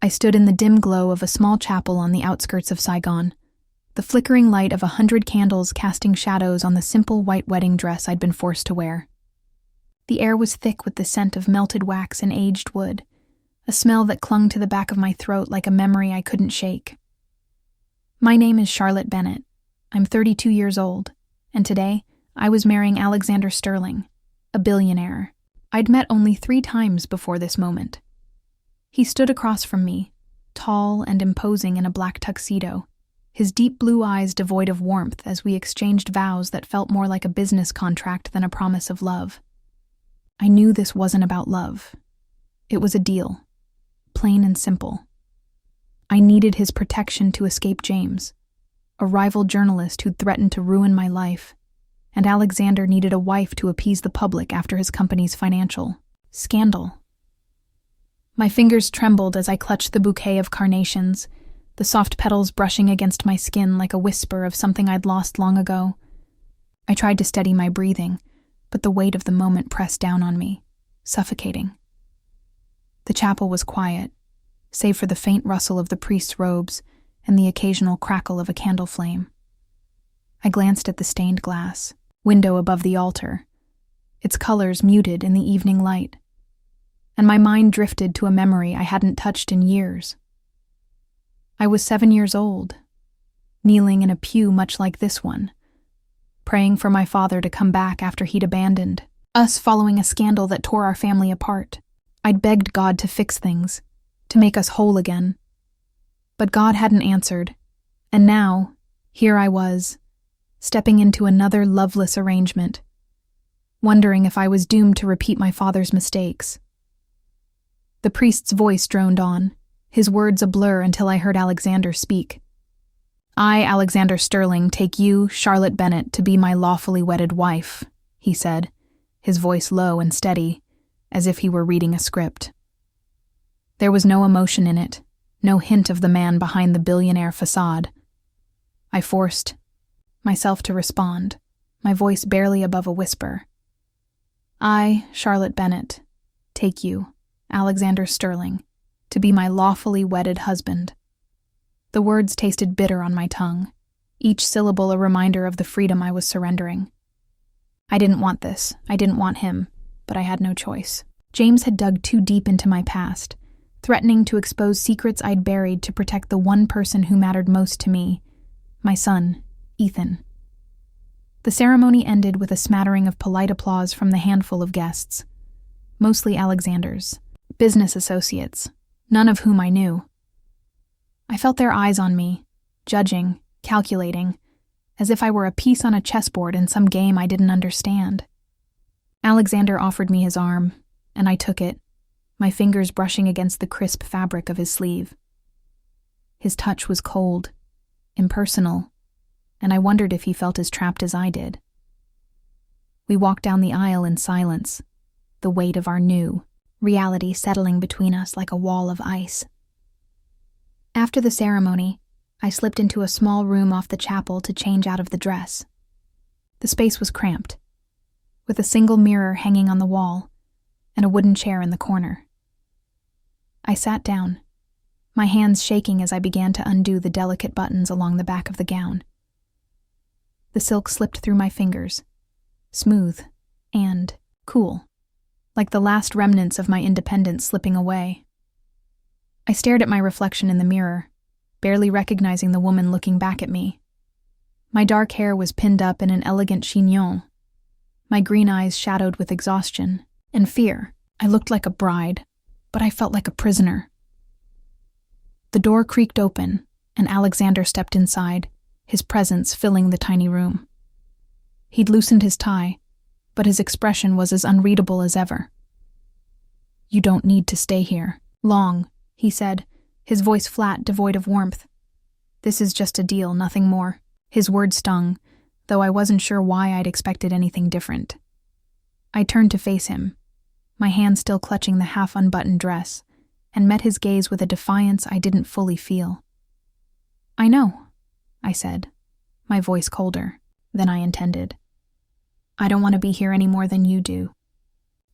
I stood in the dim glow of a small chapel on the outskirts of Saigon, the flickering light of 100 candles casting shadows on the simple white wedding dress I'd been forced to wear. The air was thick with the scent of melted wax and aged wood, a smell that clung to the back of my throat like a memory I couldn't shake. My name is Charlotte Bennett. I'm 32 years old, and today I was marrying Alexander Sterling, a billionaire. I'd met only 3 times before this moment. He stood across from me, tall and imposing in a black tuxedo, his deep blue eyes devoid of warmth as we exchanged vows that felt more like a business contract than a promise of love. I knew this wasn't about love. It was a deal, plain and simple. I needed his protection to escape James, a rival journalist who'd threatened to ruin my life, and Alexander needed a wife to appease the public after his company's financial scandal. My fingers trembled as I clutched the bouquet of carnations, the soft petals brushing against my skin like a whisper of something I'd lost long ago. I tried to steady my breathing, but the weight of the moment pressed down on me, suffocating. The chapel was quiet, save for the faint rustle of the priest's robes and the occasional crackle of a candle flame. I glanced at the stained glass window above the altar, its colors muted in the evening light, and my mind drifted to a memory I hadn't touched in years. I was 7 years old, kneeling in a pew much like this one, praying for my father to come back after he'd abandoned us following a scandal that tore our family apart. I'd begged God to fix things, to make us whole again. But God hadn't answered, and now, here I was, stepping into another loveless arrangement, wondering if I was doomed to repeat my father's mistakes. The priest's voice droned on, his words a blur until I heard Alexander speak. I, Alexander Sterling, take you, Charlotte Bennett, to be my lawfully wedded wife, he said, his voice low and steady, as if he were reading a script. There was no emotion in it, no hint of the man behind the billionaire facade. I forced myself to respond, my voice barely above a whisper. I, Charlotte Bennett, take you, Alexander Sterling, to be my lawfully wedded husband. The words tasted bitter on my tongue, each syllable a reminder of the freedom I was surrendering. I didn't want this, I didn't want him, but I had no choice. James had dug too deep into my past, threatening to expose secrets I'd buried to protect the one person who mattered most to me, my son, Ethan. The ceremony ended with a smattering of polite applause from the handful of guests, mostly Alexander's business associates, none of whom I knew. I felt their eyes on me, judging, calculating, as if I were a piece on a chessboard in some game I didn't understand. Alexander offered me his arm, and I took it, my fingers brushing against the crisp fabric of his sleeve. His touch was cold, impersonal, and I wondered if he felt as trapped as I did. We walked down the aisle in silence, the weight of our new reality settling between us like a wall of ice. After the ceremony, I slipped into a small room off the chapel to change out of the dress. The space was cramped, with a single mirror hanging on the wall and a wooden chair in the corner. I sat down, my hands shaking as I began to undo the delicate buttons along the back of the gown. The silk slipped through my fingers, smooth and cool, like the last remnants of my independence slipping away. I stared at my reflection in the mirror, barely recognizing the woman looking back at me. My dark hair was pinned up in an elegant chignon, my green eyes shadowed with exhaustion and fear. I looked like a bride, but I felt like a prisoner. The door creaked open, and Alexander stepped inside, his presence filling the tiny room. He'd loosened his tie, but his expression was as unreadable as ever. "You don't need to stay here long," he said, his voice flat, devoid of warmth. "This is just a deal, nothing more." His words stung, though I wasn't sure why I'd expected anything different. I turned to face him, my hand still clutching the half-unbuttoned dress, and met his gaze with a defiance I didn't fully feel. "I know," I said, my voice colder than I intended. "I don't want to be here any more than you do."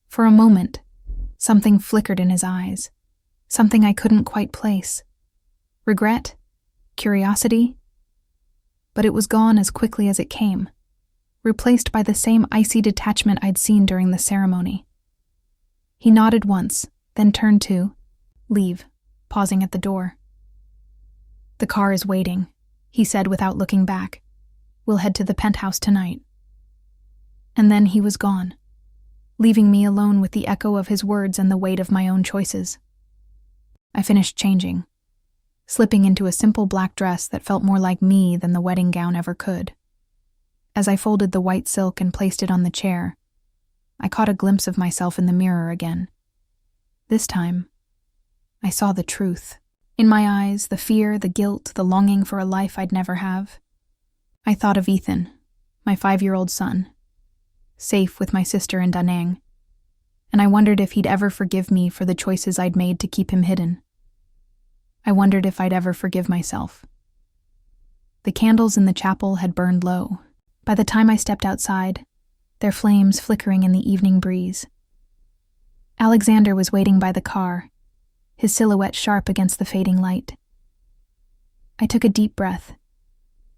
For a moment, something flickered in his eyes, something I couldn't quite place. Regret? Curiosity? But it was gone as quickly as it came, replaced by the same icy detachment I'd seen during the ceremony. He nodded once, then turned to leave, pausing at the door. "The car is waiting," he said without looking back. "We'll head to the penthouse tonight." And then he was gone, leaving me alone with the echo of his words and the weight of my own choices. I finished changing, slipping into a simple black dress that felt more like me than the wedding gown ever could. As I folded the white silk and placed it on the chair, I caught a glimpse of myself in the mirror again. This time, I saw the truth. In my eyes, the fear, the guilt, the longing for a life I'd never have. I thought of Ethan, my 5-year-old son, safe with my sister in Da Nang, and I wondered if he'd ever forgive me for the choices I'd made to keep him hidden. I wondered if I'd ever forgive myself. The candles in the chapel had burned low. By the time I stepped outside, their flames flickering in the evening breeze. Alexander was waiting by the car, his silhouette sharp against the fading light. I took a deep breath,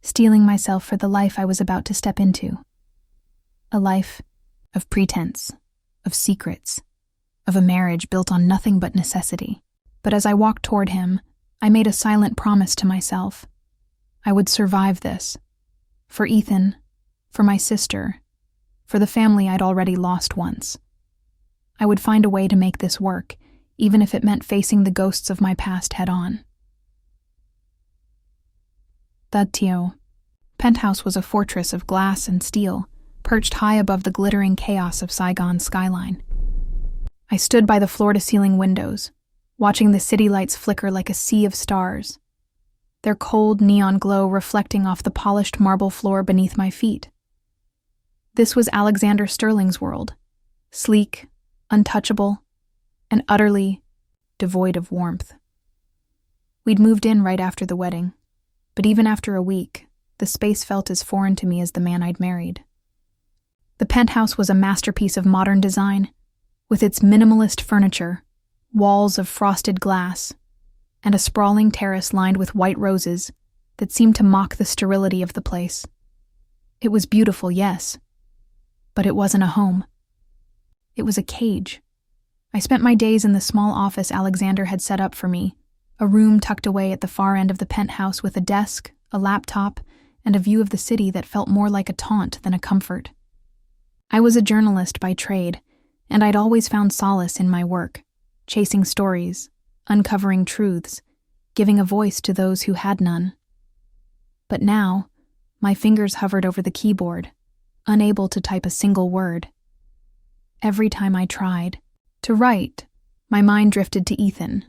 steeling myself for the life I was about to step into. A life of pretense, of secrets, of a marriage built on nothing but necessity. But as I walked toward him, I made a silent promise to myself. I would survive this. For Ethan, for my sister, for the family I'd already lost once. I would find a way to make this work, even if it meant facing the ghosts of my past head-on. The Tio penthouse was a fortress of glass and steel, perched high above the glittering chaos of Saigon's skyline. I stood by the floor-to-ceiling windows, watching the city lights flicker like a sea of stars, their cold neon glow reflecting off the polished marble floor beneath my feet. This was Alexander Sterling's world, sleek, untouchable, and utterly devoid of warmth. We'd moved in right after the wedding, but even after a week, the space felt as foreign to me as the man I'd married. The penthouse was a masterpiece of modern design, with its minimalist furniture, walls of frosted glass, and a sprawling terrace lined with white roses that seemed to mock the sterility of the place. It was beautiful, yes, but it wasn't a home. It was a cage. I spent my days in the small office Alexander had set up for me, a room tucked away at the far end of the penthouse with a desk, a laptop, and a view of the city that felt more like a taunt than a comfort. I was a journalist by trade, and I'd always found solace in my work, chasing stories, uncovering truths, giving a voice to those who had none. But now, my fingers hovered over the keyboard, unable to type a single word. Every time I tried to write, my mind drifted to Ethan,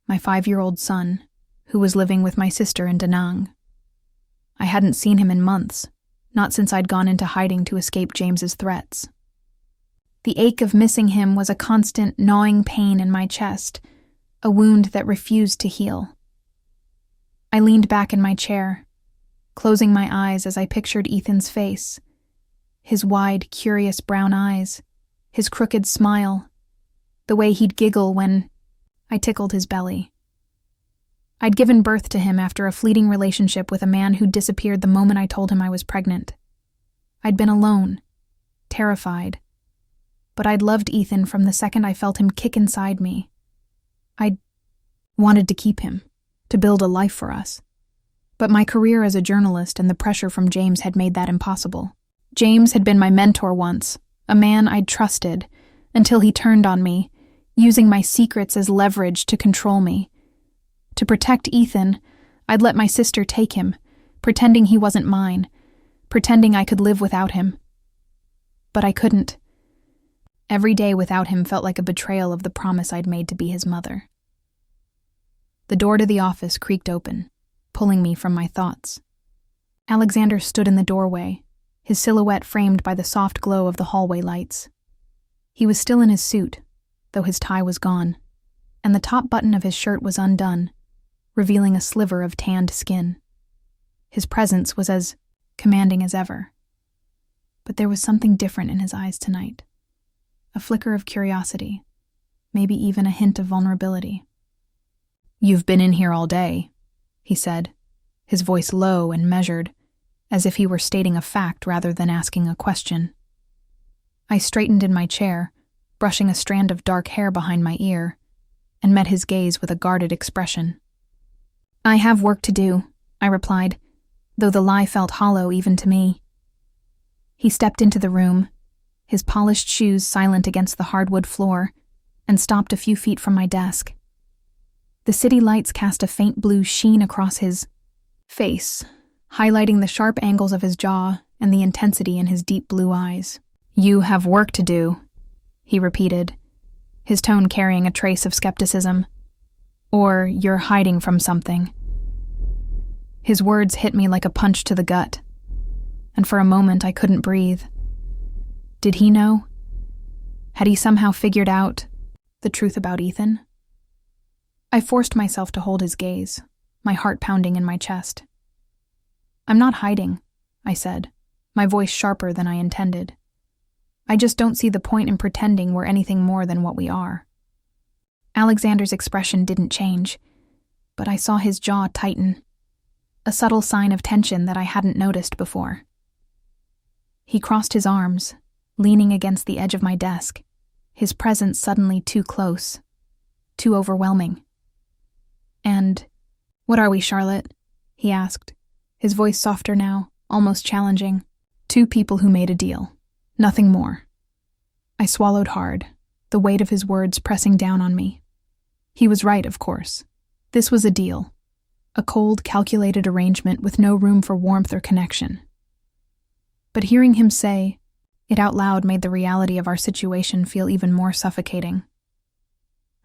my 5-year-old son, who was living with my sister in Da Nang. I hadn't seen him in months, not since I'd gone into hiding to escape James's threats. The ache of missing him was a constant gnawing pain in my chest, a wound that refused to heal. I leaned back in my chair, closing my eyes as I pictured Ethan's face, his wide, curious brown eyes, his crooked smile, the way he'd giggle when I tickled his belly. I'd given birth to him after a fleeting relationship with a man who disappeared the moment I told him I was pregnant. I'd been alone, terrified, but I'd loved Ethan from the second I felt him kick inside me. I'd wanted to keep him, to build a life for us. But my career as a journalist and the pressure from James had made that impossible. James had been my mentor once, a man I'd trusted, until he turned on me, using my secrets as leverage to control me. To protect Ethan, I'd let my sister take him, pretending he wasn't mine, pretending I could live without him. But I couldn't. Every day without him felt like a betrayal of the promise I'd made to be his mother. The door to the office creaked open, pulling me from my thoughts. Alexander stood in the doorway, his silhouette framed by the soft glow of the hallway lights. He was still in his suit, though his tie was gone, and the top button of his shirt was undone, revealing a sliver of tanned skin. His presence was as commanding as ever. But there was something different in his eyes tonight. A flicker of curiosity, maybe even a hint of vulnerability. "You've been in here all day," he said, his voice low and measured, as if he were stating a fact rather than asking a question. I straightened in my chair, brushing a strand of dark hair behind my ear, and met his gaze with a guarded expression. "I have work to do," I replied, though the lie felt hollow even to me. He stepped into the room, his polished shoes silent against the hardwood floor, and stopped a few feet from my desk. The city lights cast a faint blue sheen across his face, highlighting the sharp angles of his jaw and the intensity in his deep blue eyes. "You have work to do," he repeated, his tone carrying a trace of skepticism. "Or you're hiding from something." His words hit me like a punch to the gut, and for a moment I couldn't breathe. Did he know? Had he somehow figured out the truth about Ethan? I forced myself to hold his gaze, my heart pounding in my chest. "I'm not hiding," I said, my voice sharper than I intended. "I just don't see the point in pretending we're anything more than what we are." Alexander's expression didn't change, but I saw his jaw tighten, a subtle sign of tension that I hadn't noticed before. He crossed his arms, leaning against the edge of my desk, his presence suddenly too close, too overwhelming. "And what are we, Charlotte?" he asked, his voice softer now, almost challenging. "Two people who made a deal. Nothing more." I swallowed hard, the weight of his words pressing down on me. He was right, of course. This was a deal. A cold, calculated arrangement with no room for warmth or connection. But hearing him say it out loud made the reality of our situation feel even more suffocating.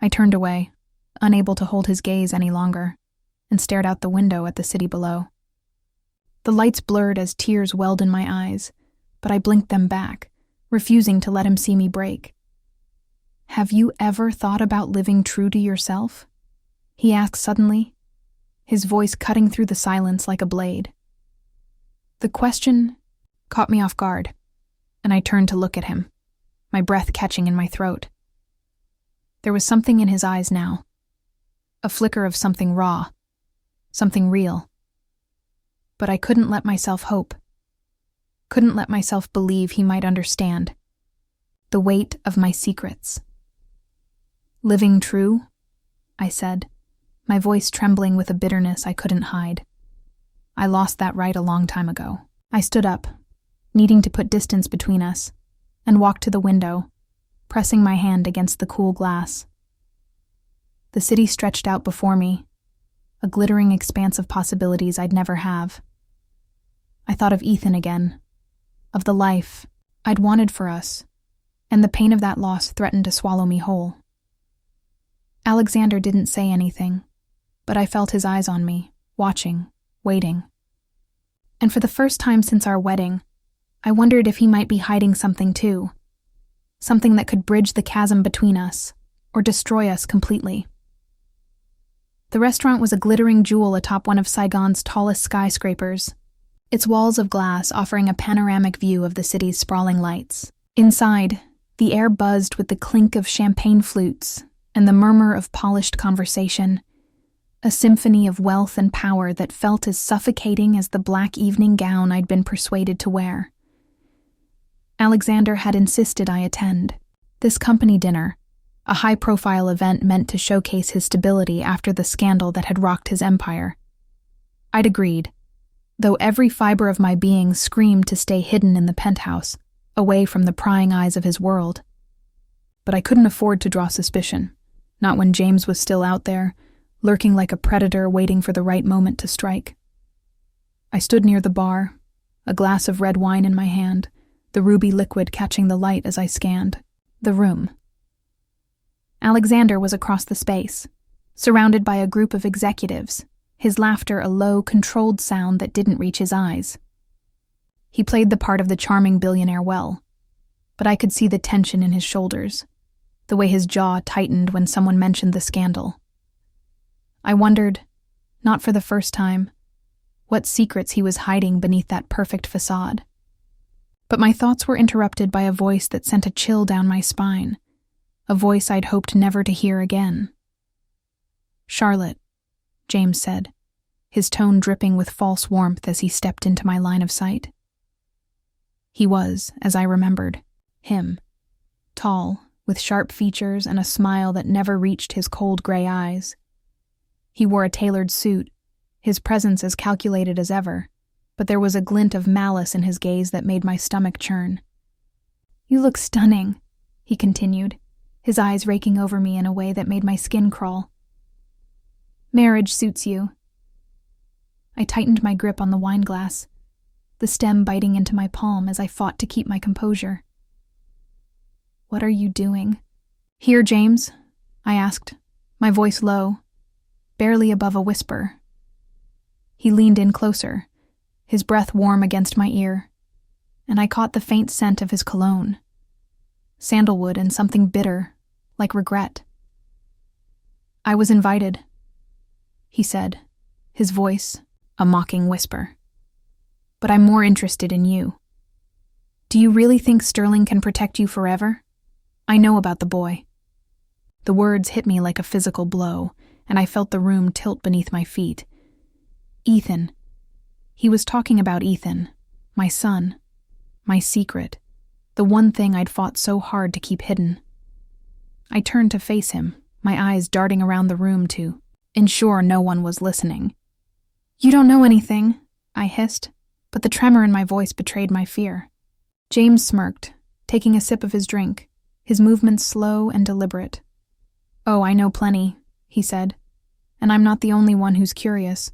I turned away, unable to hold his gaze any longer, and stared out the window at the city below. The lights blurred as tears welled in my eyes, but I blinked them back, refusing to let him see me break. "Have you ever thought about living true to yourself?" he asked suddenly, his voice cutting through the silence like a blade. The question caught me off guard, and I turned to look at him, my breath catching in my throat. There was something in his eyes now, a flicker of something raw, something real. But I couldn't let myself hope, couldn't let myself believe he might understand the weight of my secrets. "Living true?" I said, my voice trembling with a bitterness I couldn't hide. I lost that right a long time ago. I stood up, needing to put distance between us, and walked to the window, pressing my hand against the cool glass. The city stretched out before me, a glittering expanse of possibilities I'd never have. I thought of Ethan again, of the life I'd wanted for us, and the pain of that loss threatened to swallow me whole. Alexander didn't say anything, but I felt his eyes on me, watching, waiting. And for the first time since our wedding, I wondered if he might be hiding something too, something that could bridge the chasm between us, or destroy us completely. The restaurant was a glittering jewel atop one of Saigon's tallest skyscrapers, its walls of glass offering a panoramic view of the city's sprawling lights. Inside, the air buzzed with the clink of champagne flutes and the murmur of polished conversation, a symphony of wealth and power that felt as suffocating as the black evening gown I'd been persuaded to wear. Alexander had insisted I attend. This company dinner, a high-profile event meant to showcase his stability after the scandal that had rocked his empire. I'd agreed, though every fiber of my being screamed to stay hidden in the penthouse, away from the prying eyes of his world. But I couldn't afford to draw suspicion, not when James was still out there, lurking like a predator waiting for the right moment to strike. I stood near the bar, a glass of red wine in my hand, the ruby liquid catching the light as I scanned the room. Alexander was across the space, surrounded by a group of executives, his laughter a low, controlled sound that didn't reach his eyes. He played the part of the charming billionaire well, but I could see the tension in his shoulders, the way his jaw tightened when someone mentioned the scandal. I wondered, not for the first time, what secrets he was hiding beneath that perfect facade. But my thoughts were interrupted by a voice that sent a chill down my spine, a voice I'd hoped never to hear again. "Charlotte," James said, his tone dripping with false warmth as he stepped into my line of sight. He was, as I remembered, him. Tall, with sharp features and a smile that never reached his cold gray eyes. He wore a tailored suit, his presence as calculated as ever, but there was a glint of malice in his gaze that made my stomach churn. "You look stunning," he continued, his eyes raking over me in a way that made my skin crawl. "Marriage suits you." I tightened my grip on the wine glass, the stem biting into my palm as I fought to keep my composure. "What are you doing?" "Here, James?" I asked, my voice low, barely above a whisper. He leaned in closer, his breath warm against my ear, and I caught the faint scent of his cologne. Sandalwood and something bitter, like regret. "I was invited," he said, his voice a mocking whisper. "But I'm more interested in you. Do you really think Sterling can protect you forever? I know about the boy." The words hit me like a physical blow, and I felt the room tilt beneath my feet. Ethan. He was talking about Ethan, my son, my secret, the one thing I'd fought so hard to keep hidden. I turned to face him, my eyes darting around the room to ensure no one was listening. "You don't know anything," I hissed, but the tremor in my voice betrayed my fear. James smirked, taking a sip of his drink, his movements slow and deliberate. "Oh, I know plenty," he said, "and I'm not the only one who's curious.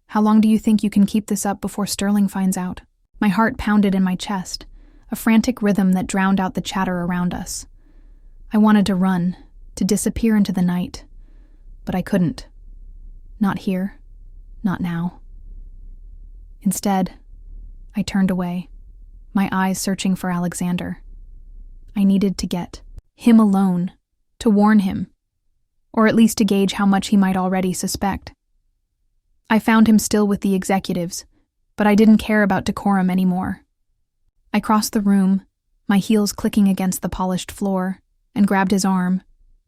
How long do you think you can keep this up before Sterling finds out?" My heart pounded in my chest, a frantic rhythm that drowned out the chatter around us. I wanted to run, to disappear into the night, but I couldn't. Not here, not now. Instead, I turned away, my eyes searching for Alexander. I needed to get him alone, to warn him, or at least to gauge how much he might already suspect. I found him still with the executives, but I didn't care about decorum anymore. I crossed the room, my heels clicking against the polished floor, and grabbed his arm,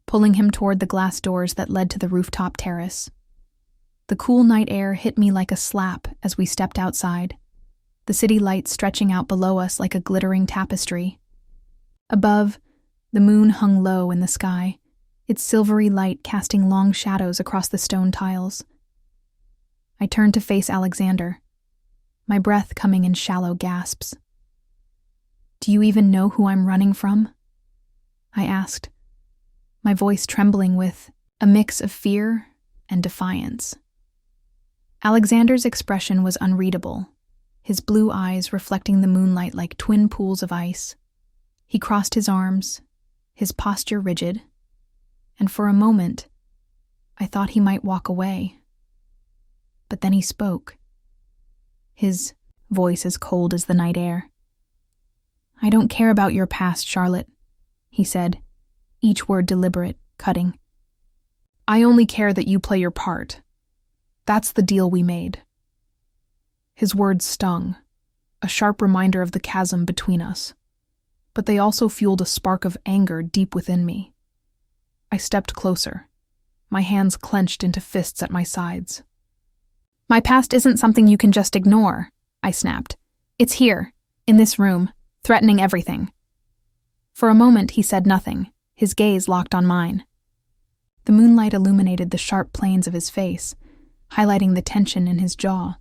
pulling him toward the glass doors that led to the rooftop terrace. The cool night air hit me like a slap as we stepped outside, the city lights stretching out below us like a glittering tapestry. Above, the moon hung low in the sky, its silvery light casting long shadows across the stone tiles. I turned to face Alexander, my breath coming in shallow gasps. "Do you even know who I'm running from?" I asked, my voice trembling with a mix of fear and defiance. Alexander's expression was unreadable, his blue eyes reflecting the moonlight like twin pools of ice. He crossed his arms, his posture rigid, and for a moment, I thought he might walk away. But then he spoke, his voice as cold as the night air. "I don't care about your past, Charlotte," he said, each word deliberate, cutting. "I only care that you play your part. That's the deal we made." His words stung, a sharp reminder of the chasm between us, but they also fueled a spark of anger deep within me. I stepped closer, my hands clenched into fists at my sides. "My past isn't something you can just ignore," I snapped. "It's here, in this room, threatening everything." For a moment he said nothing, his gaze locked on mine. The moonlight illuminated the sharp planes of his face, highlighting the tension in his jaw,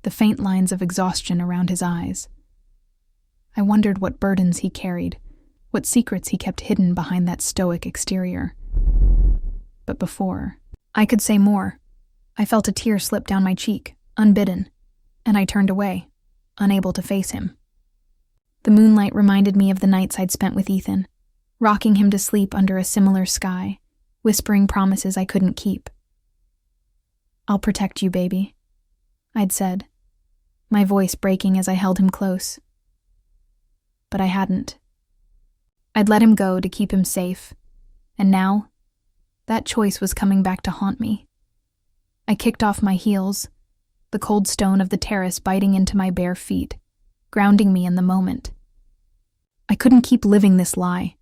the faint lines of exhaustion around his eyes. I wondered what burdens he carried, what secrets he kept hidden behind that stoic exterior. But before I could say more, I felt a tear slip down my cheek, unbidden, and I turned away, unable to face him. The moonlight reminded me of the nights I'd spent with Ethan, rocking him to sleep under a similar sky, whispering promises I couldn't keep. "I'll protect you, baby," I'd said, my voice breaking as I held him close. But I hadn't. I'd let him go to keep him safe, and now, that choice was coming back to haunt me. I kicked off my heels, the cold stone of the terrace biting into my bare feet, grounding me in the moment. I couldn't keep living this lie,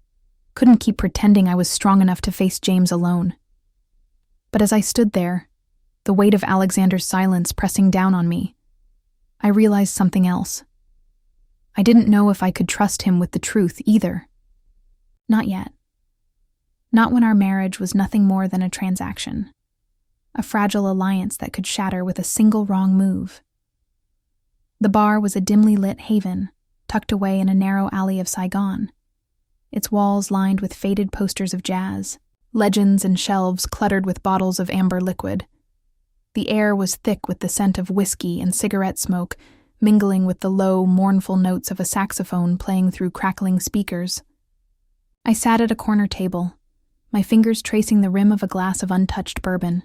couldn't keep pretending I was strong enough to face James alone. But as I stood there, the weight of Alexander's silence pressing down on me, I realized something else. I didn't know if I could trust him with the truth either. Not yet. Not when our marriage was nothing more than a transaction, a fragile alliance that could shatter with a single wrong move. The bar was a dimly lit haven, tucked away in a narrow alley of Saigon, its walls lined with faded posters of jazz, legends and shelves cluttered with bottles of amber liquid. The air was thick with the scent of whiskey and cigarette smoke, mingling with the low, mournful notes of a saxophone playing through crackling speakers. I sat at a corner table, my fingers tracing the rim of a glass of untouched bourbon,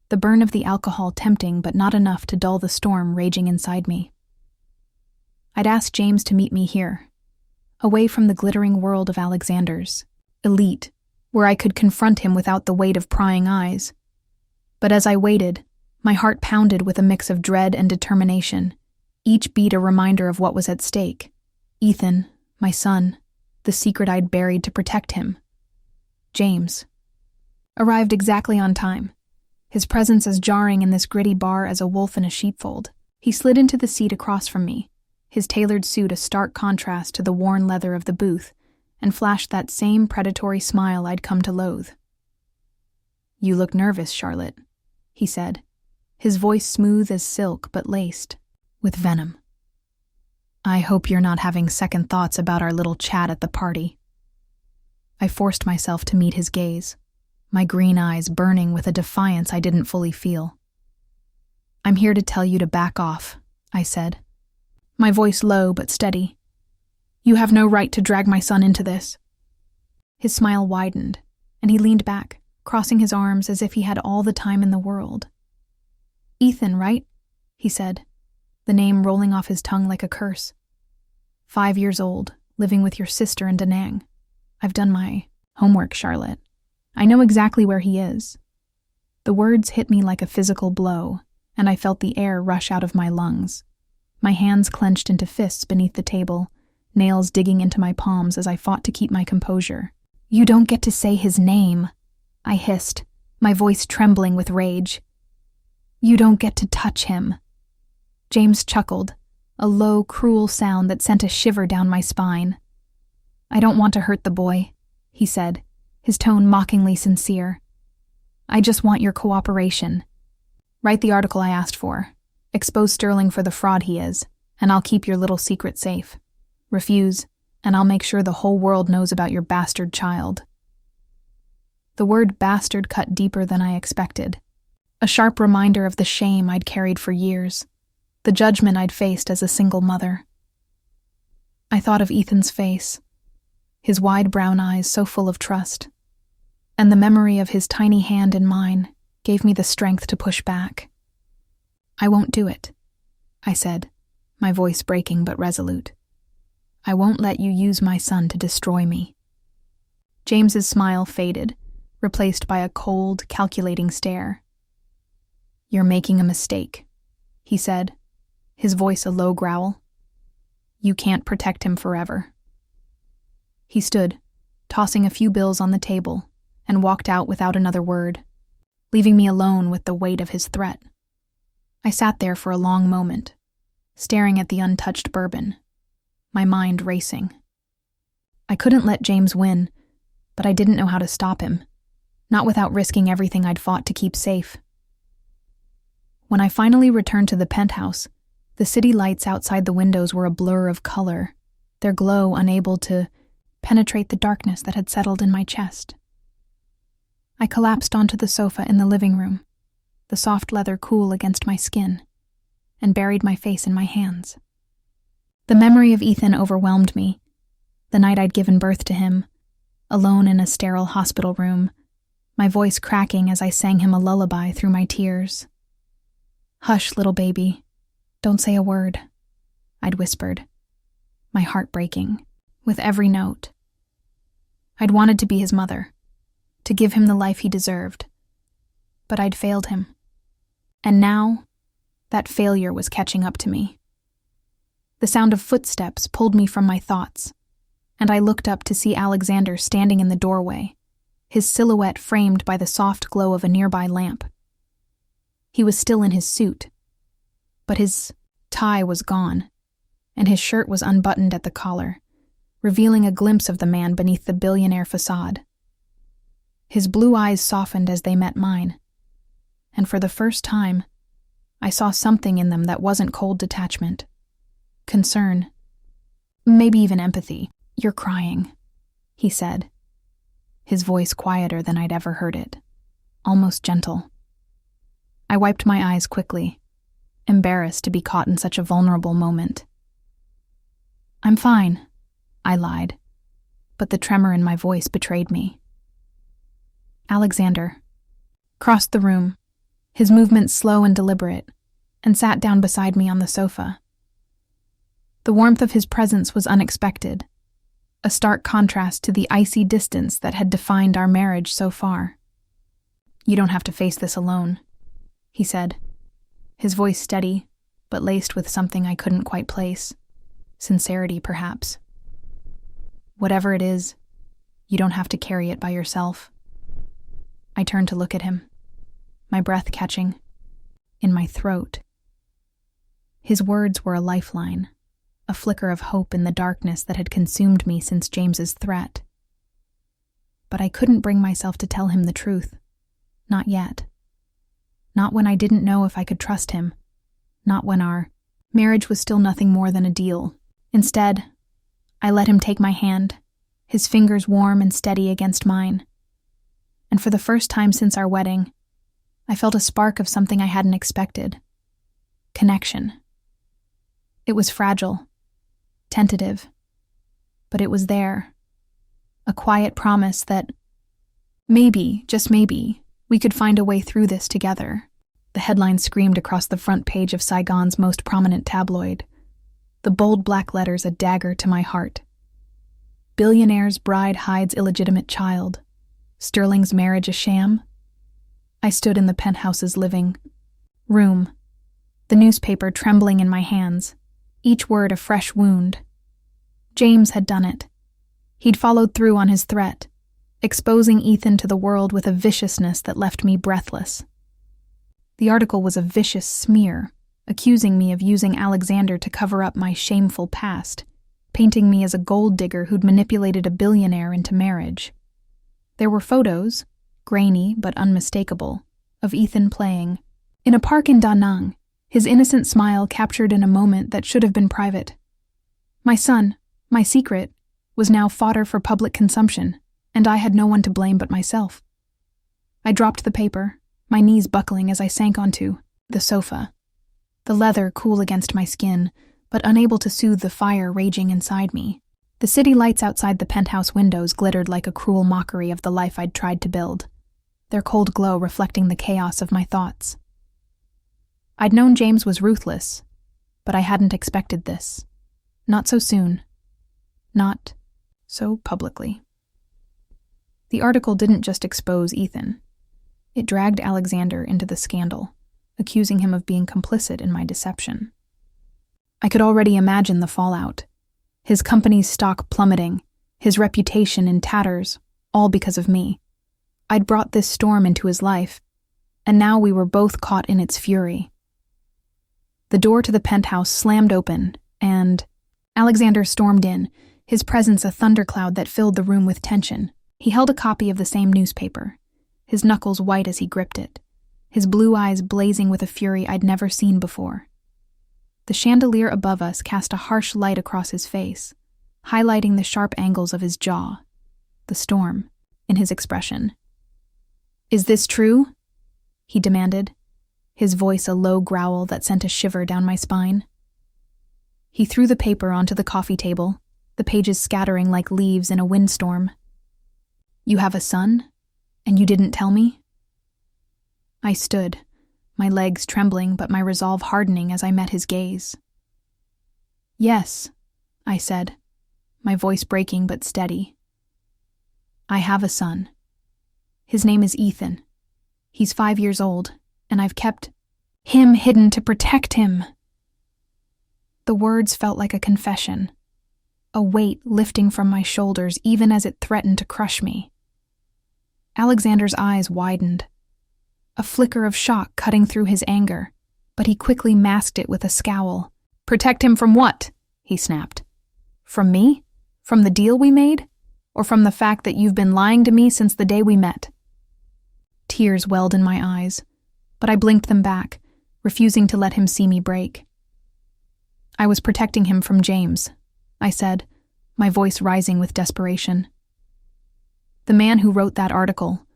the burn of the alcohol tempting but not enough to dull the storm raging inside me. I'd asked James to meet me here, away from the glittering world of Alexander's, elite, where I could confront him without the weight of prying eyes. But as I waited, my heart pounded with a mix of dread and determination, each beat a reminder of what was at stake. Ethan, my son, the secret I'd buried to protect him. James arrived exactly on time, his presence as jarring in this gritty bar as a wolf in a sheepfold. He slid into the seat across from me, his tailored suit a stark contrast to the worn leather of the booth, and flashed that same predatory smile I'd come to loathe. "You look nervous, Charlotte," he said, his voice smooth as silk but laced with venom. "I hope you're not having second thoughts about our little chat at the party." I forced myself to meet his gaze, my green eyes burning with a defiance I didn't fully feel. "I'm here to tell you to back off," I said, my voice low but steady. "You have no right to drag my son into this." His smile widened, and he leaned back, crossing his arms as if he had all the time in the world. "Ethan, right?" he said, the name rolling off his tongue like a curse. 5 years old, living with your sister in Da Nang. I've done my homework, Charlotte. I know exactly where he is." The words hit me like a physical blow, and I felt the air rush out of my lungs. My hands clenched into fists beneath the table, nails digging into my palms as I fought to keep my composure. "You don't get to say his name," I hissed, my voice trembling with rage. "You don't get to touch him." James chuckled, a low, cruel sound that sent a shiver down my spine. "I don't want to hurt the boy," he said, his tone mockingly sincere. "I just want your cooperation. Write the article I asked for. Expose Sterling for the fraud he is, and I'll keep your little secret safe. Refuse, and I'll make sure the whole world knows about your bastard child." The word bastard cut deeper than I expected, a sharp reminder of the shame I'd carried for years, the judgment I'd faced as a single mother. I thought of Ethan's face, his wide brown eyes so full of trust, and the memory of his tiny hand in mine gave me the strength to push back. "I won't do it," I said, my voice breaking but resolute. "I won't let you use my son to destroy me." James's smile faded, replaced by a cold, calculating stare. "You're making a mistake," he said, his voice a low growl. "You can't protect him forever." He stood, tossing a few bills on the table, and walked out without another word, leaving me alone with the weight of his threat. I sat there for a long moment, staring at the untouched bourbon, my mind racing. I couldn't let James win, but I didn't know how to stop him, not without risking everything I'd fought to keep safe. When I finally returned to the penthouse, the city lights outside the windows were a blur of color, their glow unable to penetrate the darkness that had settled in my chest. I collapsed onto the sofa in the living room, the soft leather cool against my skin, and buried my face in my hands. The memory of Ethan overwhelmed me, the night I'd given birth to him, alone in a sterile hospital room, my voice cracking as I sang him a lullaby through my tears. "Hush, little baby. Don't say a word," I'd whispered, my heart breaking with every note. I'd wanted to be his mother, to give him the life he deserved, but I'd failed him. And now, that failure was catching up to me. The sound of footsteps pulled me from my thoughts, and I looked up to see Alexander standing in the doorway, his silhouette framed by the soft glow of a nearby lamp. He was still in his suit, but his tie was gone, and his shirt was unbuttoned at the collar, revealing a glimpse of the man beneath the billionaire facade. His blue eyes softened as they met mine, and for the first time, I saw something in them that wasn't cold detachment. Concern. Maybe even empathy. "You're crying," he said, his voice quieter than I'd ever heard it, almost gentle. I wiped my eyes quickly, embarrassed to be caught in such a vulnerable moment. "I'm fine," I lied, but the tremor in my voice betrayed me. Alexander crossed the room, his movements slow and deliberate, and sat down beside me on the sofa. The warmth of his presence was unexpected, a stark contrast to the icy distance that had defined our marriage so far. "You don't have to face this alone," he said, his voice steady, but laced with something I couldn't quite place. Sincerity, perhaps. "Whatever it is, you don't have to carry it by yourself." I turned to look at him, my breath catching in my throat. His words were a lifeline, a flicker of hope in the darkness that had consumed me since James's threat. But I couldn't bring myself to tell him the truth. Not yet. Not when I didn't know if I could trust him. Not when our marriage was still nothing more than a deal. Instead, I let him take my hand, his fingers warm and steady against mine. And for the first time since our wedding, I felt a spark of something I hadn't expected. Connection. It was fragile, tentative, but it was there. A quiet promise that maybe, just maybe, we could find a way through this together. The headline screamed across the front page of Saigon's most prominent tabloid, the bold black letters a dagger to my heart. "Billionaire's bride hides illegitimate child. Sterling's marriage a sham?" I stood in the penthouse's living room, the newspaper trembling in my hands, each word a fresh wound. James had done it. He'd followed through on his threat, exposing Ethan to the world with a viciousness that left me breathless. The article was a vicious smear, accusing me of using Alexander to cover up my shameful past, painting me as a gold digger who'd manipulated a billionaire into marriage. There were photos, grainy but unmistakable, of Ethan playing in a park in Da Nang, his innocent smile captured in a moment that should have been private. My son, my secret, was now fodder for public consumption, and I had no one to blame but myself. I dropped the paper, my knees buckling as I sank onto the sofa, the leather cool against my skin, but unable to soothe the fire raging inside me. The city lights outside the penthouse windows glittered like a cruel mockery of the life I'd tried to build, their cold glow reflecting the chaos of my thoughts. I'd known James was ruthless, but I hadn't expected this. Not so soon. Not so publicly. The article didn't just expose Ethan. It dragged Alexander into the scandal, accusing him of being complicit in my deception. I could already imagine the fallout. His company's stock plummeting, his reputation in tatters, all because of me. I'd brought this storm into his life, and now we were both caught in its fury. The door to the penthouse slammed open, and Alexander stormed in, his presence a thundercloud that filled the room with tension. He held a copy of the same newspaper, his knuckles white as he gripped it, his blue eyes blazing with a fury I'd never seen before. The chandelier above us cast a harsh light across his face, highlighting the sharp angles of his jaw, the storm in his expression. "Is this true?" he demanded, his voice a low growl that sent a shiver down my spine. He threw the paper onto the coffee table, the pages scattering like leaves in a windstorm. "You have a son, and you didn't tell me?" I stood, my legs trembling but my resolve hardening as I met his gaze. "Yes," I said, my voice breaking but steady. "I have a son. His name is Ethan. He's 5 years old, and I've kept him hidden to protect him." The words felt like a confession, a weight lifting from my shoulders even as it threatened to crush me. Alexander's eyes widened. a flicker of shock cutting through his anger, but he quickly masked it with a scowl. "Protect him from what?" he snapped. "From me? From the deal we made? Or from the fact that you've been lying to me since the day we met?" Tears welled in my eyes, but I blinked them back, refusing to let him see me break. "I was protecting him from James," I said, my voice rising with desperation. "The man who wrote that article.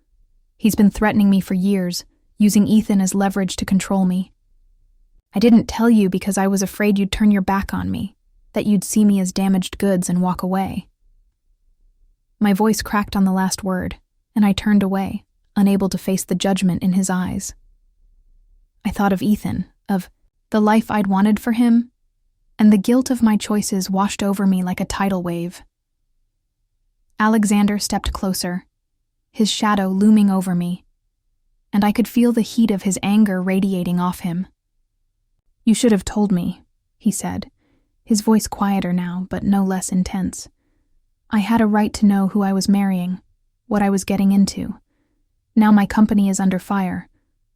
He's been threatening me for years, using Ethan as leverage to control me. I didn't tell you because I was afraid you'd turn your back on me, that you'd see me as damaged goods and walk away." My voice cracked on the last word, and I turned away, unable to face the judgment in his eyes. I thought of Ethan, of the life I'd wanted for him, and the guilt of my choices washed over me like a tidal wave. Alexander stepped closer, his shadow looming over me, and I could feel the heat of his anger radiating off him. "You should have told me," he said, his voice quieter now, but no less intense. "I had a right to know who I was marrying, what I was getting into. Now my company is under fire,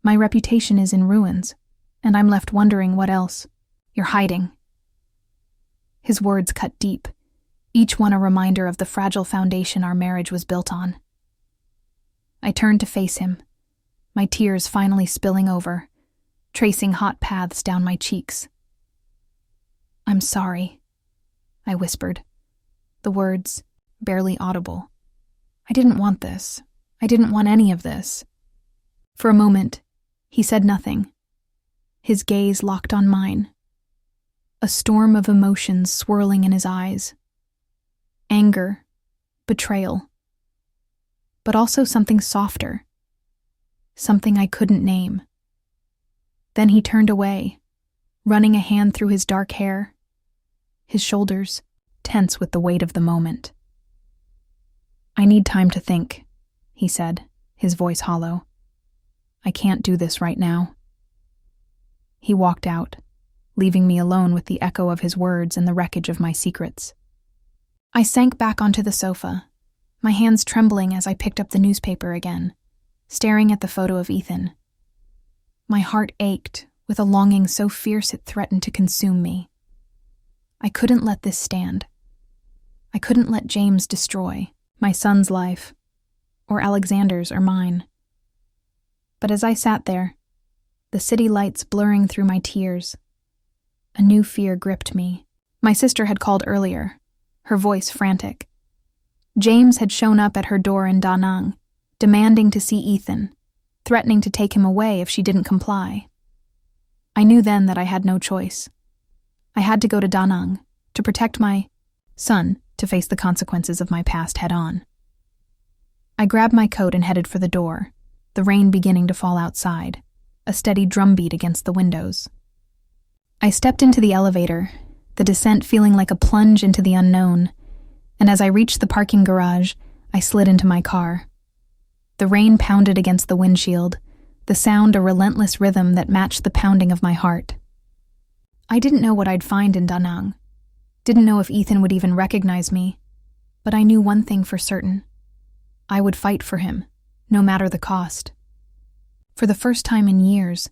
my reputation is in ruins, and I'm left wondering what else. You're hiding." His words cut deep, each one a reminder of the fragile foundation our marriage was built on. I turned to face him, my tears finally spilling over, tracing hot paths down my cheeks. "I'm sorry," I whispered, the words barely audible. "I didn't want this. I didn't want any of this." For a moment, he said nothing. His gaze locked on mine, a storm of emotions swirling in his eyes. Anger, betrayal, but also something softer, something I couldn't name. Then he turned away, running a hand through his dark hair, his shoulders tense with the weight of the moment. "I need time to think," he said, his voice hollow. "I can't do this right now." He walked out, leaving me alone with the echo of his words and the wreckage of my secrets. I sank back onto the sofa, my hands trembling as I picked up the newspaper again, staring at the photo of Ethan. My heart ached with a longing so fierce it threatened to consume me. I couldn't let this stand. I couldn't let James destroy my son's life, or Alexander's or mine. But as I sat there, the city lights blurring through my tears, a new fear gripped me. My sister had called earlier, her voice frantic. James had shown up at her door in Da Nang, demanding to see Ethan, threatening to take him away if she didn't comply. I knew then that I had no choice. I had to go to Da Nang to protect my son, to face the consequences of my past head-on. I grabbed my coat and headed for the door, the rain beginning to fall outside, a steady drumbeat against the windows. I stepped into the elevator, the descent feeling like a plunge into the unknown, and as I reached the parking garage, I slid into my car. The rain pounded against the windshield, the sound a relentless rhythm that matched the pounding of my heart. I didn't know what I'd find in Da Nang, didn't know if Ethan would even recognize me, but I knew one thing for certain. I would fight for him, no matter the cost. For the first time in years,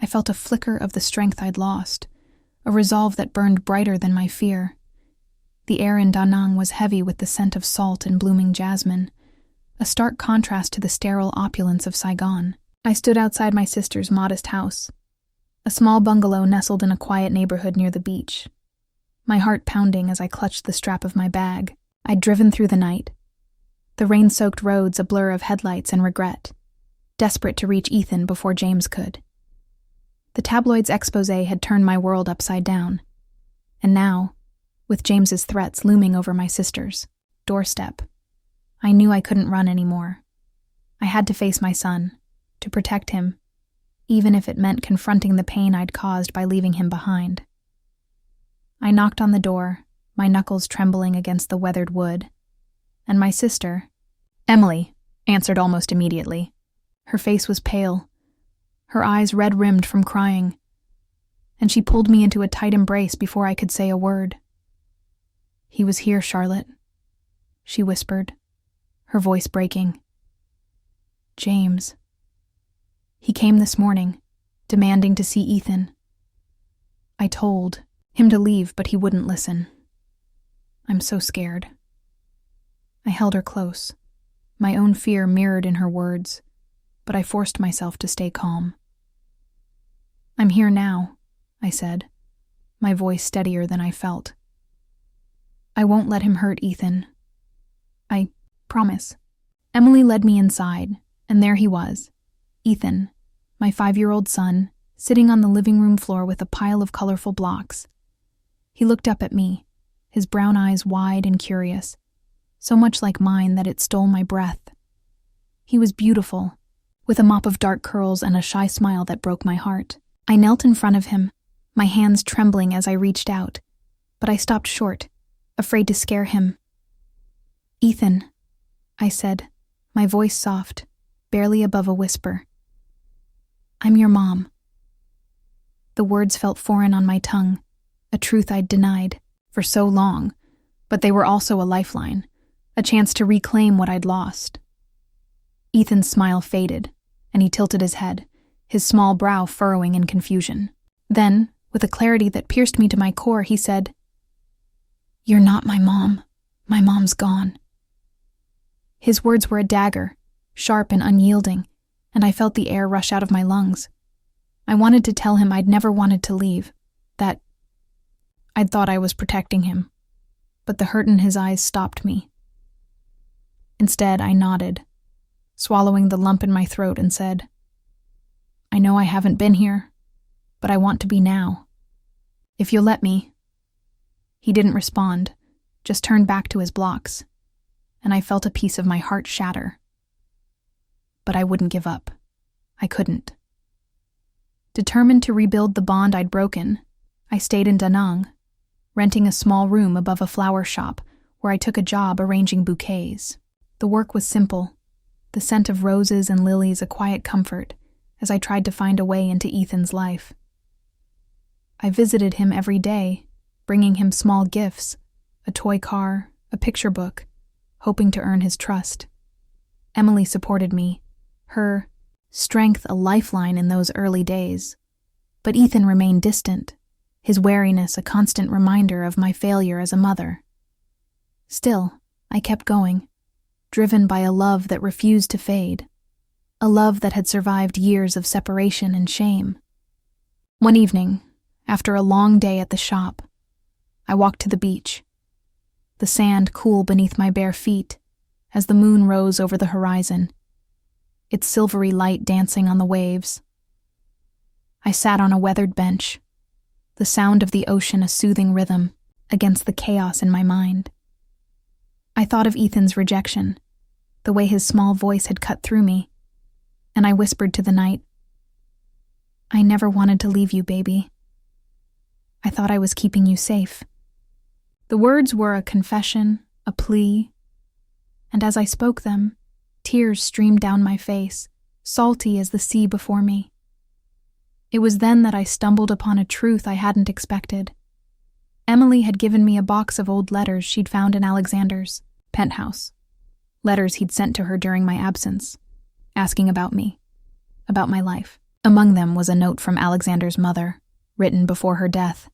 I felt a flicker of the strength I'd lost, a resolve that burned brighter than my fear. The air in Da Nang was heavy with the scent of salt and blooming jasmine, a stark contrast to the sterile opulence of Saigon. I stood outside my sister's modest house, a small bungalow nestled in a quiet neighborhood near the beach. My heart pounding as I clutched the strap of my bag. I'd driven through the night, the rain-soaked roads a blur of headlights and regret, desperate to reach Ethan before James could. The tabloid's expose had turned my world upside down, and now, with James's threats looming over my sister's doorstep, I knew I couldn't run anymore. I had to face my son, to protect him, even if it meant confronting the pain I'd caused by leaving him behind. I knocked on the door, my knuckles trembling against the weathered wood, and my sister, Emily, answered almost immediately. Her face was pale, her eyes red-rimmed from crying, and she pulled me into a tight embrace before I could say a word. "He was here, Charlotte," she whispered, her voice breaking. "James." He came this morning, demanding to see Ethan. I told him to leave, but he wouldn't listen. I'm so scared. I held her close, my own fear mirrored in her words, but I forced myself to stay calm. I'm here now, I said, my voice steadier than I felt. I won't let him hurt Ethan. I promise. Emily led me inside, and there he was, Ethan, my 5-year-old son, sitting on the living room floor with a pile of colorful blocks. He looked up at me, his brown eyes wide and curious, so much like mine that it stole my breath. He was beautiful, with a mop of dark curls and a shy smile that broke my heart. I knelt in front of him, my hands trembling as I reached out, but I stopped short, afraid to scare him. Ethan, I said, my voice soft, barely above a whisper. I'm your mom. The words felt foreign on my tongue, a truth I'd denied for so long, but they were also a lifeline, a chance to reclaim what I'd lost. Ethan's smile faded, and he tilted his head, his small brow furrowing in confusion. Then, with a clarity that pierced me to my core, he said, "You're not my mom. My mom's gone." His words were a dagger, sharp and unyielding, and I felt the air rush out of my lungs. I wanted to tell him I'd never wanted to leave, that I'd thought I was protecting him, but the hurt in his eyes stopped me. Instead, I nodded, swallowing the lump in my throat, and said, "I know I haven't been here, but I want to be now. If you'll let me." He didn't respond, just turned back to his blocks, and I felt a piece of my heart shatter. But I wouldn't give up. I couldn't. Determined to rebuild the bond I'd broken, I stayed in Da Nang, renting a small room above a flower shop where I took a job arranging bouquets. The work was simple, the scent of roses and lilies a quiet comfort as I tried to find a way into Ethan's life. I visited him every day, bringing him small gifts, a toy car, a picture book, hoping to earn his trust. Emily supported me, her strength a lifeline in those early days. But Ethan remained distant, his wariness a constant reminder of my failure as a mother. Still, I kept going, driven by a love that refused to fade, a love that had survived years of separation and shame. One evening, after a long day at the shop, I walked to the beach, the sand cool beneath my bare feet as the moon rose over the horizon, its silvery light dancing on the waves. I sat on a weathered bench, the sound of the ocean a soothing rhythm against the chaos in my mind. I thought of Ethan's rejection, the way his small voice had cut through me, and I whispered to the night, "I never wanted to leave you, baby. I thought I was keeping you safe." The words were a confession, a plea, and as I spoke them, tears streamed down my face, salty as the sea before me. It was then that I stumbled upon a truth I hadn't expected. Emily had given me a box of old letters she'd found in Alexander's penthouse, letters he'd sent to her during my absence, asking about me, about my life. Among them was a note from Alexander's mother, written before her death,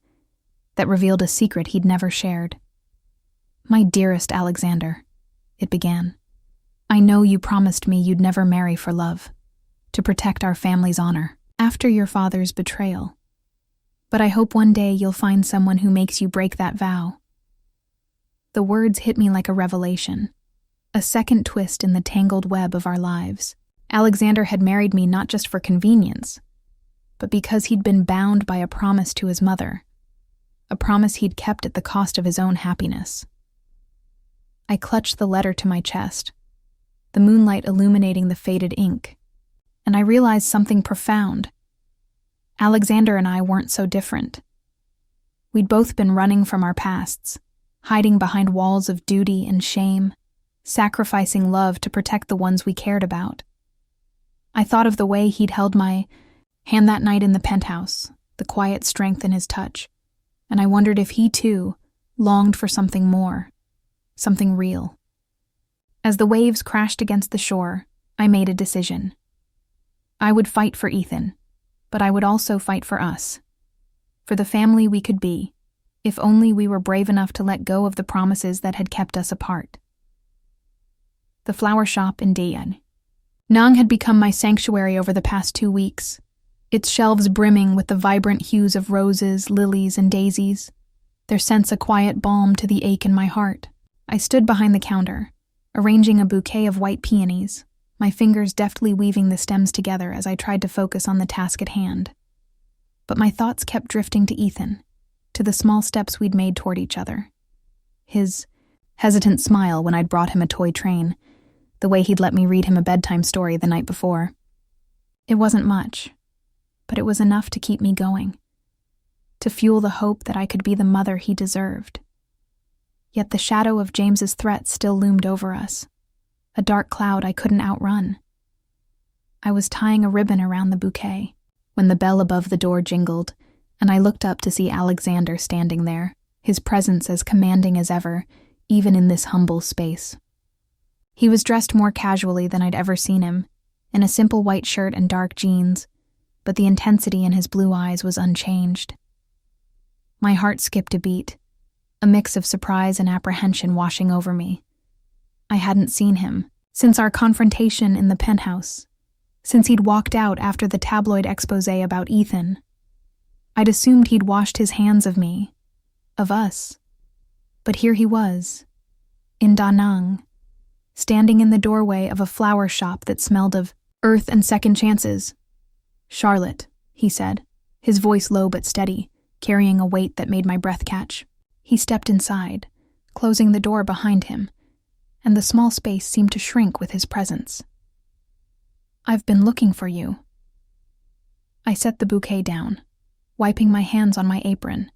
that revealed a secret he'd never shared. "My dearest Alexander," it began, "I know you promised me you'd never marry for love, to protect our family's honor, after your father's betrayal. But I hope one day you'll find someone who makes you break that vow." The words hit me like a revelation, a second twist in the tangled web of our lives. Alexander had married me not just for convenience, but because he'd been bound by a promise to his mother, a promise he'd kept at the cost of his own happiness. I clutched the letter to my chest, the moonlight illuminating the faded ink, and I realized something profound. Alexander and I weren't so different. We'd both been running from our pasts, hiding behind walls of duty and shame, sacrificing love to protect the ones we cared about. I thought of the way he'd held my hand that night in the penthouse, the quiet strength in his touch, and I wondered if he, too, longed for something more, something real. As the waves crashed against the shore, I made a decision. I would fight for Ethan, but I would also fight for us, for the family we could be, if only we were brave enough to let go of the promises that had kept us apart. The flower shop in Dayan. Nang had become my sanctuary over the past 2 weeks, its shelves brimming with the vibrant hues of roses, lilies, and daisies, their scents a quiet balm to the ache in my heart. I stood behind the counter, arranging a bouquet of white peonies, my fingers deftly weaving the stems together as I tried to focus on the task at hand. But my thoughts kept drifting to Ethan, to the small steps we'd made toward each other. His hesitant smile when I'd brought him a toy train, the way he'd let me read him a bedtime story the night before. It wasn't much, but it was enough to keep me going, to fuel the hope that I could be the mother he deserved. Yet the shadow of James's threat still loomed over us, a dark cloud I couldn't outrun. I was tying a ribbon around the bouquet when the bell above the door jingled, and I looked up to see Alexander standing there, his presence as commanding as ever, even in this humble space. He was dressed more casually than I'd ever seen him, in a simple white shirt and dark jeans, but the intensity in his blue eyes was unchanged. My heart skipped a beat, a mix of surprise and apprehension washing over me. I hadn't seen him since our confrontation in the penthouse, since he'd walked out after the tabloid exposé about Ethan. I'd assumed he'd washed his hands of me, of us. But here he was, in Da Nang, standing in the doorway of a flower shop that smelled of earth and second chances. "Charlotte," he said, his voice low but steady, carrying a weight that made my breath catch. He stepped inside, closing the door behind him, and the small space seemed to shrink with his presence. "I've been looking for you." I set the bouquet down, wiping my hands on my apron,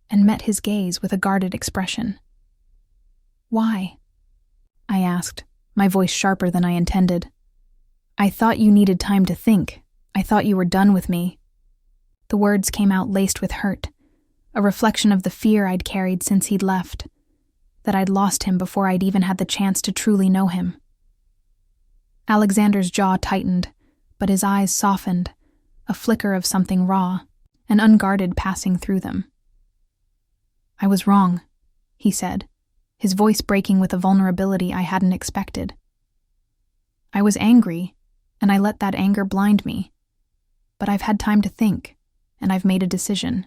and met his gaze with a guarded expression. "Why?" I asked, my voice sharper than I intended. "I thought you needed time to think. I thought you were done with me." The words came out laced with hurt, a reflection of the fear I'd carried since he'd left, that I'd lost him before I'd even had the chance to truly know him. Alexander's jaw tightened, but his eyes softened, a flicker of something raw and unguarded passing through them. "I was wrong," he said, his voice breaking with a vulnerability I hadn't expected. "I was angry, and I let that anger blind me. But I've had time to think, and I've made a decision."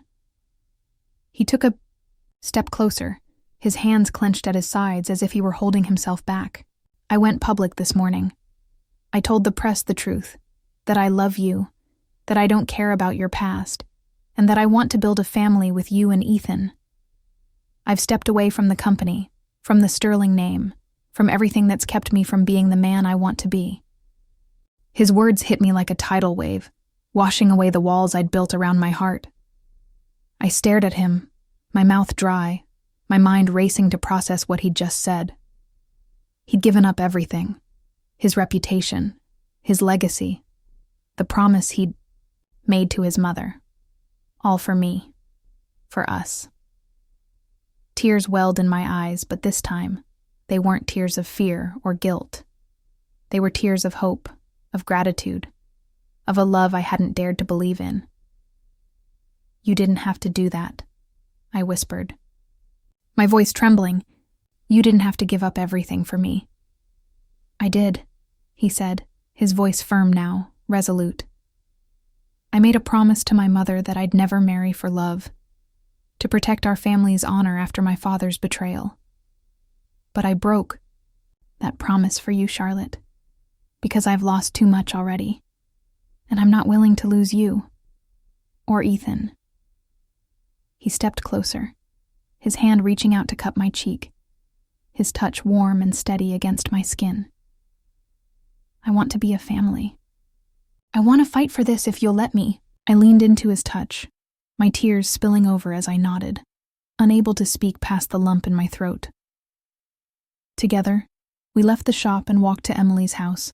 He took a step closer, his hands clenched at his sides as if he were holding himself back. "I went public this morning. I told the press the truth, that I love you, that I don't care about your past, and that I want to build a family with you and Ethan. I've stepped away from the company, from the sterling name, from everything that's kept me from being the man I want to be." His words hit me like a tidal wave, washing away the walls I'd built around my heart. I stared at him, my mouth dry, my mind racing to process what he'd just said. He'd given up everything, his reputation, his legacy, the promise he'd made to his mother, all for me, for us. Tears welled in my eyes, but this time, they weren't tears of fear or guilt. They were tears of hope, of gratitude, of a love I hadn't dared to believe in. "You didn't have to do that," I whispered, my voice trembling. "You didn't have to give up everything for me." "I did," he said, his voice firm now, resolute. "I made a promise to my mother that I'd never marry for love, to protect our family's honor after my father's betrayal. But I broke that promise for you, Charlotte, because I've lost too much already, and I'm not willing to lose you, or Ethan." He stepped closer, his hand reaching out to cup my cheek, his touch warm and steady against my skin. "I want to be a family. I want to fight for this if you'll let me." I leaned into his touch, my tears spilling over as I nodded, unable to speak past the lump in my throat. Together, we left the shop and walked to Emily's house,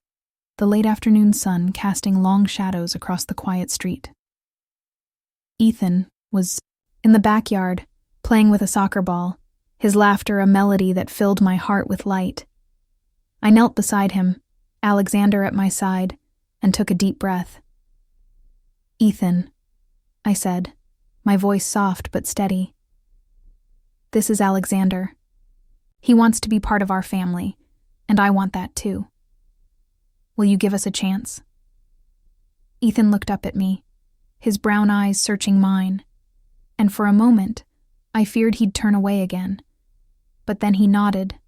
the late afternoon sun casting long shadows across the quiet street. Ethan was in the backyard, playing with a soccer ball, his laughter a melody that filled my heart with light. I knelt beside him, Alexander at my side, and took a deep breath, "Ethan," I said, my voice soft but steady. "This is Alexander. He wants to be part of our family, and I want that too. Will you give us a chance?" Ethan looked up at me, his brown eyes searching mine, and for a moment, I feared he'd turn away again. But then he nodded,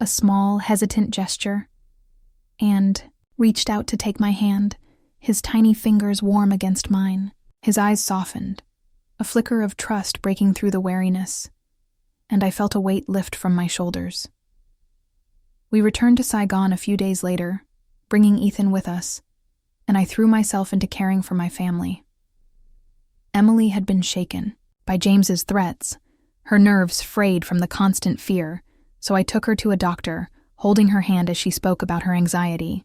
a small, hesitant gesture, and reached out to take my hand, his tiny fingers warm against mine. His eyes softened, a flicker of trust breaking through the wariness, and I felt a weight lift from my shoulders. We returned to Saigon a few days later, bringing Ethan with us, and I threw myself into caring for my family. Emily had been shaken by James's threats, her nerves frayed from the constant fear, so I took her to a doctor, holding her hand as she spoke about her anxiety.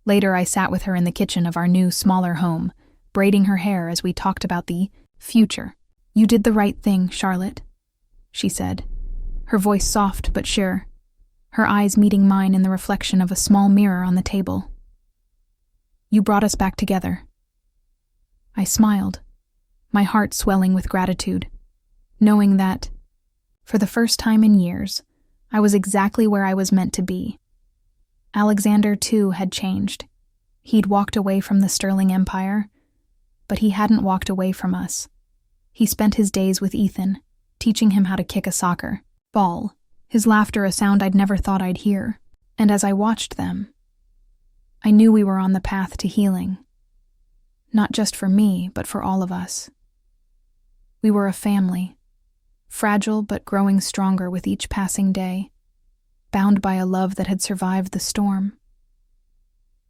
Later, I sat with her in the kitchen of our new, smaller home, braiding her hair as we talked about the future. "You did the right thing, Charlotte," she said, her voice soft but sure, her eyes meeting mine in the reflection of a small mirror on the table. "You brought us back together." I smiled, my heart swelling with gratitude, knowing that, for the first time in years, I was exactly where I was meant to be. Alexander, too, had changed. He'd walked away from the Sterling Empire, but he hadn't walked away from us. He spent his days with Ethan, teaching him how to kick a soccer ball, his laughter a sound I'd never thought I'd hear. And as I watched them, I knew we were on the path to healing. Not just for me, but for all of us. We were a family, fragile but growing stronger with each passing day, bound by a love that had survived the storm.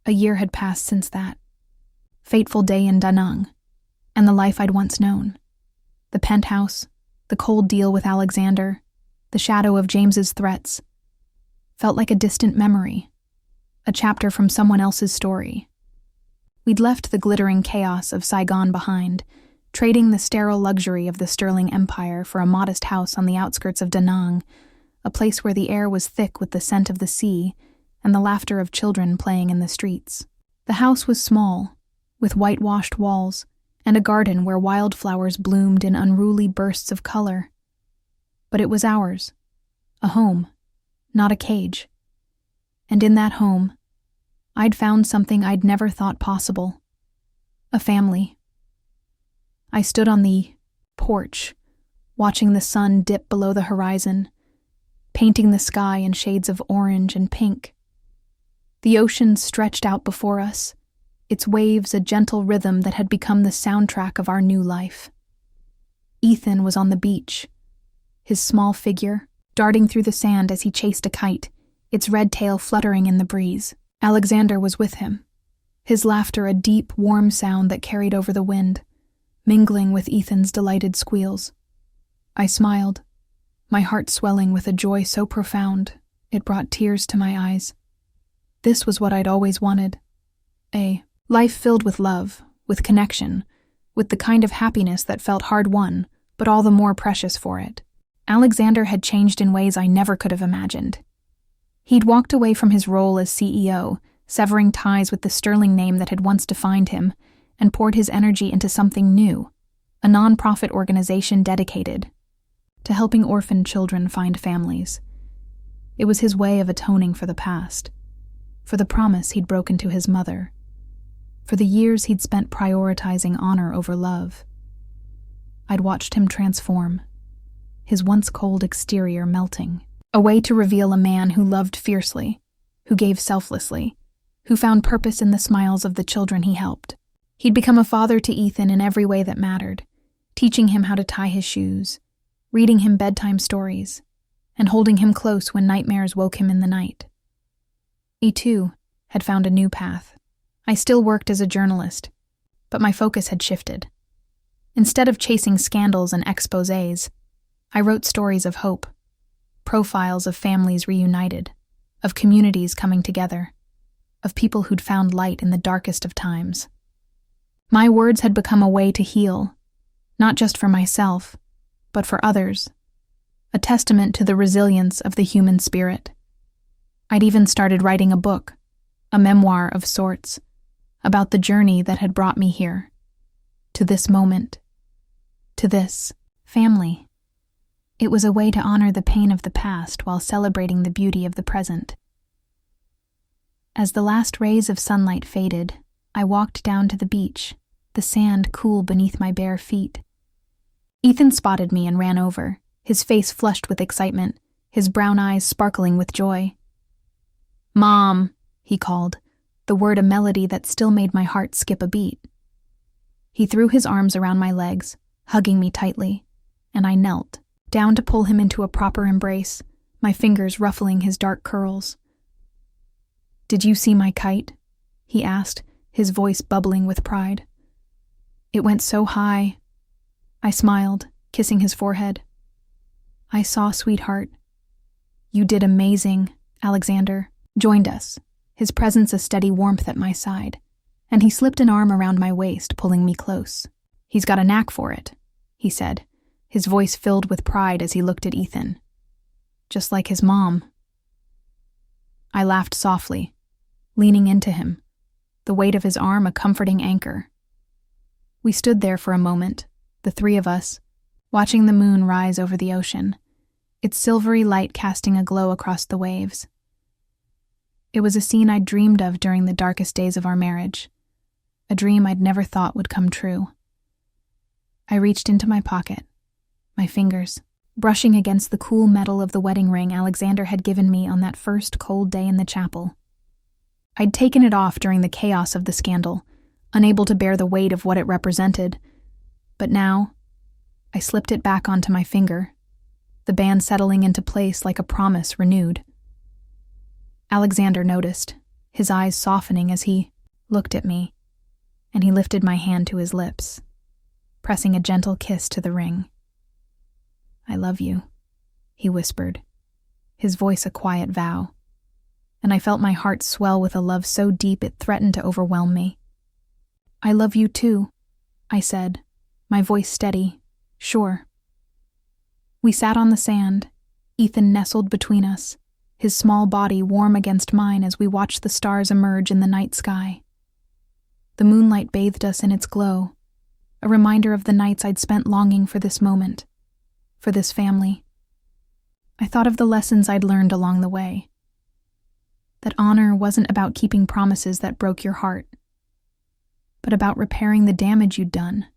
A year had passed since that fateful day in Da Nang, and the life I'd once known. The penthouse, the cold deal with Alexander, the shadow of James's threats, felt like a distant memory, a chapter from someone else's story. We'd left the glittering chaos of Saigon behind, trading the sterile luxury of the Sterling Empire for a modest house on the outskirts of Da Nang, a place where the air was thick with the scent of the sea and the laughter of children playing in the streets. The house was small, with whitewashed walls, and a garden where wildflowers bloomed in unruly bursts of color. But it was ours, a home, not a cage. And in that home, I'd found something I'd never thought possible: a family. I stood on the porch, watching the sun dip below the horizon, painting the sky in shades of orange and pink. The ocean stretched out before us, its waves a gentle rhythm that had become the soundtrack of our new life. Ethan was on the beach, his small figure darting through the sand as he chased a kite, its red tail fluttering in the breeze. Alexander was with him, his laughter a deep, warm sound that carried over the wind, mingling with Ethan's delighted squeals. I smiled, my heart swelling with a joy so profound it brought tears to my eyes. This was what I'd always wanted: a life filled with love, with connection, with the kind of happiness that felt hard-won, but all the more precious for it. Alexander had changed in ways I never could have imagined. He'd walked away from his role as CEO, severing ties with the sterling name that had once defined him, and poured his energy into something new, a non-profit organization dedicated to helping orphaned children find families. It was his way of atoning for the past, for the promise he'd broken to his mother, for the years he'd spent prioritizing honor over love. I'd watched him transform, his once cold exterior melting, a way to reveal a man who loved fiercely, who gave selflessly, who found purpose in the smiles of the children he helped. He'd become a father to Ethan in every way that mattered, teaching him how to tie his shoes, reading him bedtime stories, and holding him close when nightmares woke him in the night. He, too, had found a new path. I still worked as a journalist, but my focus had shifted. Instead of chasing scandals and exposés, I wrote stories of hope, profiles of families reunited, of communities coming together, of people who'd found light in the darkest of times. My words had become a way to heal, not just for myself, but for others, a testament to the resilience of the human spirit. I'd even started writing a book, a memoir of sorts, about the journey that had brought me here, to this moment, to this family. It was a way to honor the pain of the past while celebrating the beauty of the present. As the last rays of sunlight faded, I walked down to the beach, the sand cool beneath my bare feet. Ethan spotted me and ran over, his face flushed with excitement, his brown eyes sparkling with joy. "Mom," he called, the word a melody that still made my heart skip a beat. He threw his arms around my legs, hugging me tightly, and I knelt, down to pull him into a proper embrace, my fingers ruffling his dark curls. "Did you see my kite?" he asked, his voice bubbling with pride. "It went so high." I smiled, kissing his forehead. "I saw, sweetheart." "You did amazing." Alexander joined us, his presence a steady warmth at my side, and he slipped an arm around my waist, pulling me close. "He's got a knack for it," he said, his voice filled with pride as he looked at Ethan. "Just like his mom." I laughed softly, leaning into him, the weight of his arm a comforting anchor. We stood there for a moment, the three of us, watching the moon rise over the ocean, its silvery light casting a glow across the waves. It was a scene I'd dreamed of during the darkest days of our marriage, a dream I'd never thought would come true. I reached into my pocket, my fingers brushing against the cool metal of the wedding ring Alexander had given me on that first cold day in the chapel. I'd taken it off during the chaos of the scandal, unable to bear the weight of what it represented, but now I slipped it back onto my finger, the band settling into place like a promise renewed. Alexander noticed, his eyes softening as he looked at me, and he lifted my hand to his lips, pressing a gentle kiss to the ring. "I love you," he whispered, his voice a quiet vow, and I felt my heart swell with a love so deep it threatened to overwhelm me. "I love you too," I said, my voice steady, sure. We sat on the sand, Ethan nestled between us, his small body warm against mine as we watched the stars emerge in the night sky. The moonlight bathed us in its glow, a reminder of the nights I'd spent longing for this moment, for this family. I thought of the lessons I'd learned along the way. That honor wasn't about keeping promises that broke your heart, but about repairing the damage you'd done,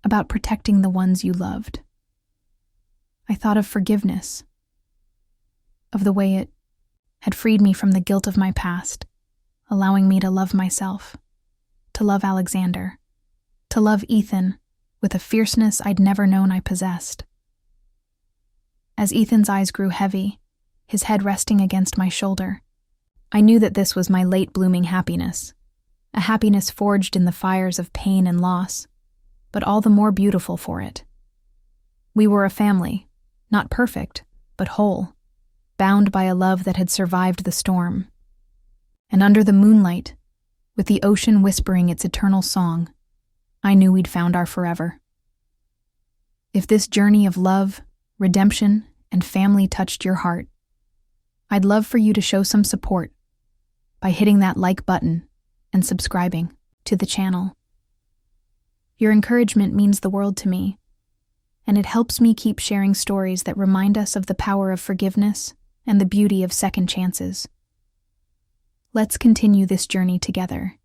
about protecting the ones you loved. I thought of forgiveness, of the way it had freed me from the guilt of my past, allowing me to love myself, to love Alexander, to love Ethan with a fierceness I'd never known I possessed. As Ethan's eyes grew heavy, his head resting against my shoulder, I knew that this was my late-blooming happiness, a happiness forged in the fires of pain and loss, but all the more beautiful for it. We were a family, not perfect, but whole, bound by a love that had survived the storm. And under the moonlight, with the ocean whispering its eternal song, I knew we'd found our forever. If this journey of love, redemption, and family touched your heart, I'd love for you to show some support by hitting that like button and subscribing to the channel. Your encouragement means the world to me, and it helps me keep sharing stories that remind us of the power of forgiveness and the beauty of second chances. Let's continue this journey together.